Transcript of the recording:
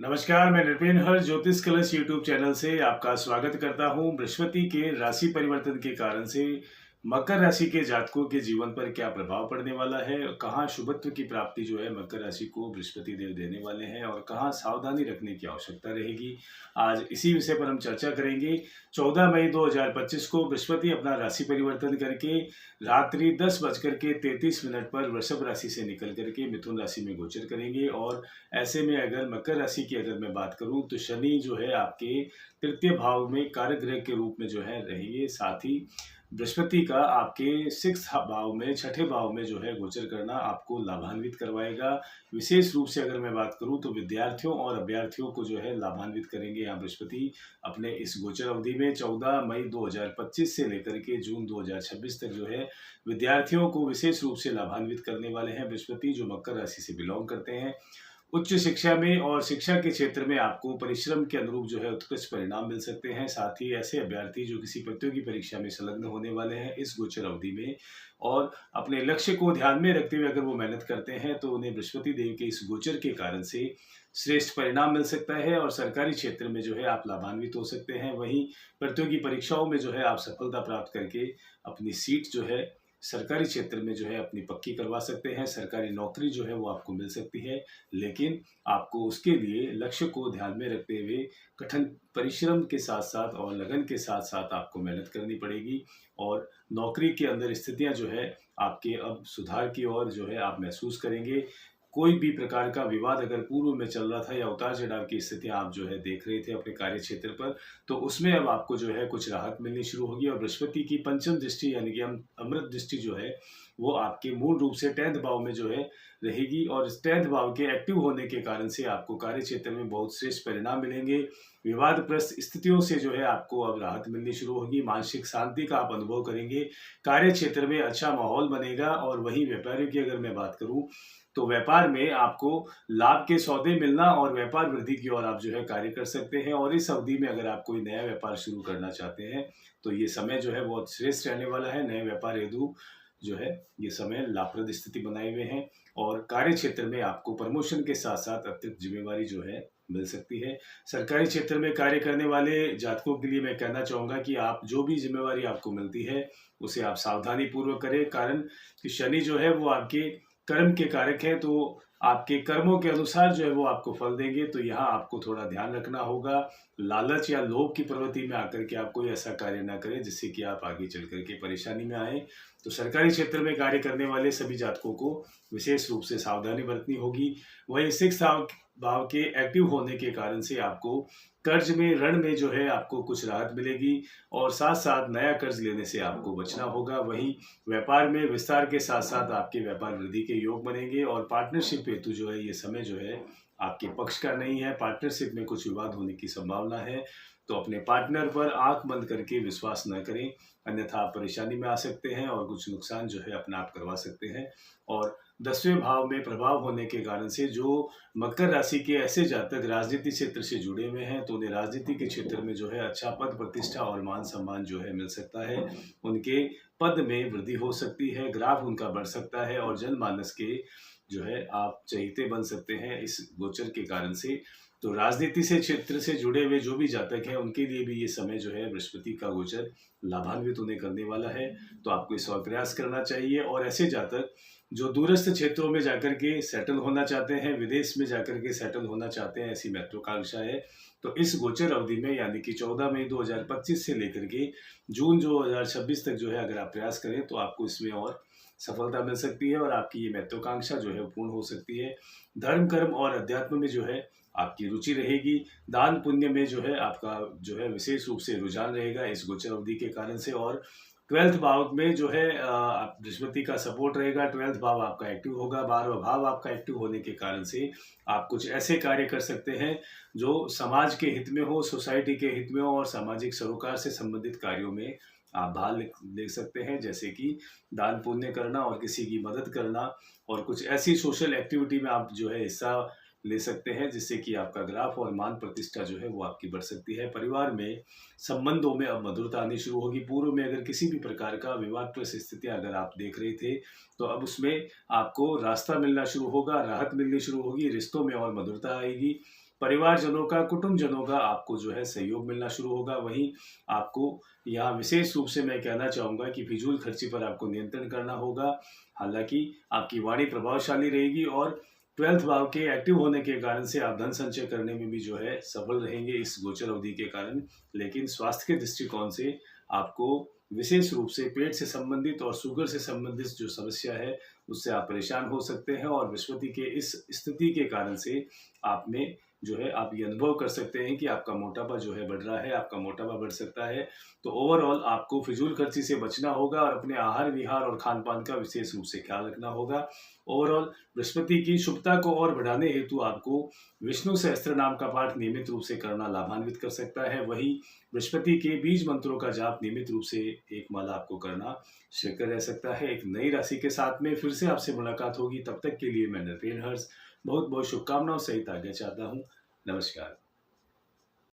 नमस्कार, मैं नृपेन हर ज्योतिष कलश यूट्यूब चैनल से आपका स्वागत करता हूं। बृहस्पति के राशि परिवर्तन के कारण से मकर राशि के जातकों के जीवन पर क्या प्रभाव पड़ने वाला है, कहाँ शुभत्व की प्राप्ति जो है मकर राशि को बृहस्पति देव देने वाले हैं और कहाँ सावधानी रखने की आवश्यकता रहेगी। आज इसी विषय पर हम चर्चा करेंगे। 14 मई 2025 को बृहस्पति अपना राशि परिवर्तन करके रात्रि 10:33 पर वृषभ राशि से निकल करके मिथुन राशि में गोचर करेंगे। और ऐसे में अगर मकर राशि की अगर मैं बात करूं तो शनि जो है आपके तृतीय भाव में कारक के रूप में जो है रहेंगे। साथ ही बृहस्पति का आपके सिक्स भाव में, छठे भाव में जो है गोचर करना आपको लाभान्वित करवाएगा। विशेष रूप से अगर मैं बात करूं तो विद्यार्थियों और अभ्यर्थियों को जो है लाभान्वित करेंगे यहाँ बृहस्पति अपने इस गोचर अवधि में। 14 मई 2025 से लेकर के जून 2026 तक जो है विद्यार्थियों को विशेष रूप से लाभान्वित करने वाले हैं बृहस्पति, जो मकर राशि से बिलोंग करते हैं। उच्च शिक्षा में और शिक्षा के क्षेत्र में आपको परिश्रम के अनुरूप जो है उत्कृष्ट परिणाम मिल सकते हैं। साथ ही ऐसे अभ्यर्थी जो किसी प्रतियोगी परीक्षा में संलग्न होने वाले हैं इस गोचर अवधि में और अपने लक्ष्य को ध्यान में रखते हुए अगर वो मेहनत करते हैं तो उन्हें बृहस्पति देव के इस गोचर के कारण से श्रेष्ठ परिणाम मिल सकता है और सरकारी क्षेत्र में जो है आप लाभान्वित हो सकते हैं। वहीं प्रतियोगी परीक्षाओं में जो है आप सफलता प्राप्त करके अपनी सीट जो है सरकारी क्षेत्र में जो है अपनी पक्की करवा सकते हैं। सरकारी नौकरी जो है वो आपको मिल सकती है, लेकिन आपको उसके लिए लक्ष्य को ध्यान में रखते हुए कठिन परिश्रम के साथ साथ और लगन के साथ साथ आपको मेहनत करनी पड़ेगी। और नौकरी के अंदर स्थितियां जो है आपके अब सुधार की ओर जो है आप महसूस करेंगे। कोई भी प्रकार का विवाद अगर पूर्व में चल रहा था या उतार चढ़ाव की स्थितियां आप जो है देख रहे थे अपने कार्य क्षेत्र पर, तो उसमें अब आपको जो है कुछ राहत मिलनी शुरू होगी। और बृहस्पति की पंचम दृष्टि यानी कि अमृत दृष्टि जो है वो आपके मूल रूप से 10th भाव में जो है रहेगी और इस 10th भाव के एक्टिव होने के कारण से आपको कार्य क्षेत्र में बहुत श्रेष्ठ परिणाम मिलेंगे। विवादग्रस्त स्थितियों से जो है आपको अब राहत मिलनी शुरू होगी। मानसिक शांति का आप अनुभव करेंगे। कार्य क्षेत्र में अच्छा माहौल बनेगा। और वहीं व्यापारियों की अगर मैं बात करूं तो व्यापार में आपको लाभ के सौदे मिलना और व्यापार वृद्धि की ओर आप जो है कार्य कर सकते हैं। और इस अवधि में अगर आप कोई नया व्यापार शुरू करना चाहते हैं तो ये समय जो है बहुत श्रेष्ठ रहने वाला है। नए व्यापार हेतु जो है ये समय लाभप्रद स्थिति बनाए हुए हैं और कार्य क्षेत्र में आपको प्रमोशन के साथ साथ अतिरिक्त जिम्मेवारी जो है मिल सकती है। सरकारी क्षेत्र में कार्य करने वाले जातकों के लिए मैं कहना चाहूँगा कि आप जो भी जिम्मेवारी आपको मिलती है उसे आप सावधानी पूर्वक करें, कारण कि शनि जो है वो आपके कर्म के कारक हैं, तो आपके कर्मों के अनुसार जो है वो आपको फल देंगे। तो यहाँ आपको थोड़ा ध्यान रखना होगा। लालच या लोभ की प्रवृत्ति में आकर के आप कोई ऐसा कार्य ना करें जिससे कि आप आगे चल करके परेशानी में आए। तो सरकारी क्षेत्र में कार्य करने वाले सभी जातकों को विशेष रूप से सावधानी बरतनी होगी। वहीं सिक्स भाव के एक्टिव होने के कारण से आपको कर्ज में, ऋण में जो है आपको कुछ राहत मिलेगी और साथ साथ नया कर्ज लेने से आपको बचना होगा। वहीं व्यापार में विस्तार के साथ साथ आपके व्यापार वृद्धि के योग बनेंगे और पार्टनरशिप हेतु जो है ये समय जो है आपके पक्ष का नहीं है। पार्टनरशिप में कुछ विवाद होने की संभावना है, तो अपने पार्टनर पर आंख बंद करके विश्वास न करें, अन्यथा आप परेशानी में आ सकते हैं और कुछ नुकसान जो है अपना आप करवा सकते हैं। और 10वें भाव में प्रभाव होने के कारण से जो मकर राशि के ऐसे जातक राजनीति क्षेत्र से जुड़े हुए हैं तो उन्हें राजनीति के क्षेत्र में जो है अच्छा पद प्रतिष्ठा और मान सम्मान जो है मिल सकता है। उनके पद में वृद्धि हो सकती है, ग्राफ उनका बढ़ सकता है और जनमानस के जो है आप चहेते बन सकते हैं इस गोचर के कारण से। तो राजनीति से क्षेत्र से जुड़े हुए जो भी जातक हैं उनके लिए भी ये समय जो है बृहस्पति का गोचर लाभान्वित उन्हें करने वाला है। तो आपको इस और प्रयास करना चाहिए। और ऐसे जातक जो दूरस्थ क्षेत्रों में जाकर के सेटल होना चाहते हैं, विदेश में जाकर के सेटल होना चाहते हैं, ऐसी महत्वाकांक्षा है, तो इस गोचर अवधि में यानी कि 14 मई 2025 से लेकर के जून 2026 तक जो है अगर आप प्रयास करें तो आपको इसमें और सफलता मिल सकती है और आपकी ये महत्वाकांक्षा जो है पूर्ण हो सकती है। धर्म, कर्म और अध्यात्म में जो है आपकी रुचि रहेगी। दान पुण्य में जो है आपका जो है विशेष रूप से रुझान रहेगा इस गोचर अवधि के कारण से। और 12th भाव में जो है बृहस्पति का सपोर्ट रहेगा। 12th भाव आपका एक्टिव होगा। 12वां भाव आपका एक्टिव होने के कारण से आप कुछ ऐसे कार्य कर सकते हैं जो समाज के हित में हो, सोसाइटी के हित में हो और सामाजिक सरोकार से संबंधित कार्यों में आप भाग ले सकते हैं, जैसे कि दान पुण्य करना और किसी की मदद करना और कुछ ऐसी सोशल एक्टिविटी में आप जो है हिस्सा ले सकते हैं जिससे कि आपका ग्राफ और मान प्रतिष्ठा जो है वो आपकी बढ़ सकती है। परिवार में संबंधों में अब मधुरता आनी शुरू होगी। पूर्व में अगर किसी भी प्रकार का विवादग्रस्त स्थितियां अगर आप देख रहे थे तो अब उसमें आपको रास्ता मिलना शुरू होगा, राहत मिलनी शुरू होगी, रिश्तों में और मधुरता आएगी। परिवारजनों का, कुटुंबजनों का आपको जो है सहयोग मिलना शुरू होगा। वहीं आपको यहाँ विशेष रूप से मैं कहना चाहूँगा कि फिजूल खर्ची पर आपको नियंत्रण करना होगा। हालाँकि आपकी वाणी प्रभावशाली रहेगी और 12th भाव के एक्टिव होने के कारण से आप धन संचय करने में भी जो है सफल रहेंगे इस गोचर अवधि के कारण। लेकिन स्वास्थ्य के दृष्टिकोण से आपको विशेष रूप से पेट से संबंधित और शुगर से संबंधित जो समस्या है, उससे आप परेशान हो सकते हैं और बृहस्पति के इस स्थिति के कारण से आप में जो है आप ये अनुभव कर सकते हैं कि आपका मोटापा जो है बढ़ रहा है, आपका मोटापा बढ़ सकता है। तो ओवरऑल आपको फिजूल खर्ची से बचना होगा और अपने आहार विहार और खान पान का विशेष रूप से ख्याल रखना होगा। ओवरऑल बृहस्पति की शुभता को और बढ़ाने हेतु आपको विष्णु सहस्त्र नाम का पाठ नियमित रूप से करना लाभान्वित कर सकता है। वही बृहस्पति के बीज मंत्रों का जाप नियमित रूप से एक माला आपको करना श्रेयकर रह सकता है। एक नई राशि के साथ में फिर से आपसे मुलाकात होगी। तब तक के लिए मैं नृपेन हर्ष बहुत बहुत शुभकामनाओं सहित आज्ञा चाहता हूँ। नमस्कार।